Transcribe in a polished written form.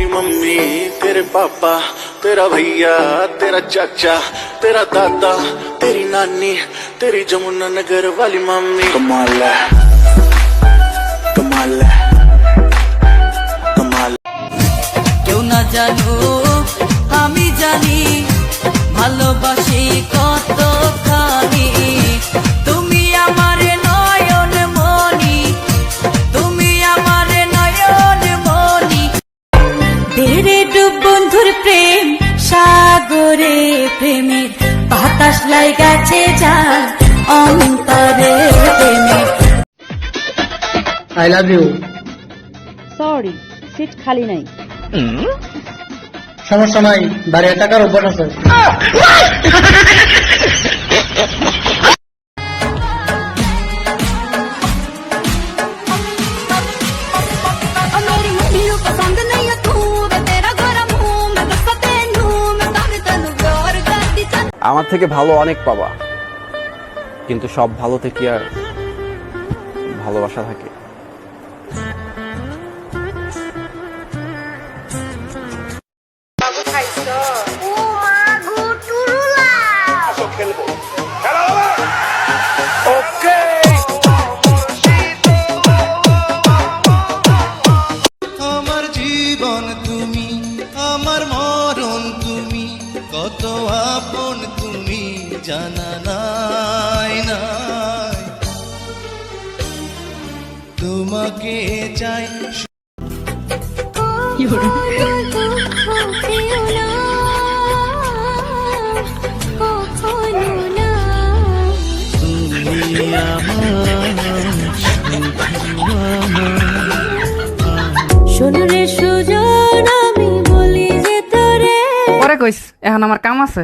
Mummy तेरे पापा तेरा भैया तेरा चाचा तेरा दादा तेरी नानी तेरी जमुना नगर वाली मम्मी कमाल है कमाल है कमाल क्यों ना जानू आमी जानी ভালোবাসি কতখানি তুমি আমারে নয়ন মনি তুমি আমারে নয়ন মনি তেরে ডুব বন্ধুর প্রেম সাগরে প্রেমের বাতাস লাগাছে যান অন্তরে প্রেমের I love you. Sorry, seat খালি নাই। সমস্যা নাই, দাঁড়িয়ে টাকার অভ্যাস আছে। আমার থেকে ভালো অনেক পাবা, কিন্তু সব ভালো থেকে আর ভালোবাসা থাকে। আমার জীবন তুমি, আমার মরণ তুমি, কত আপন তুমি জানা নাই নাই, তোমাকে চাই। শোনরে সুজন আমি বলি যে তোরে পরে কইস, এখন আমার কাম আছে।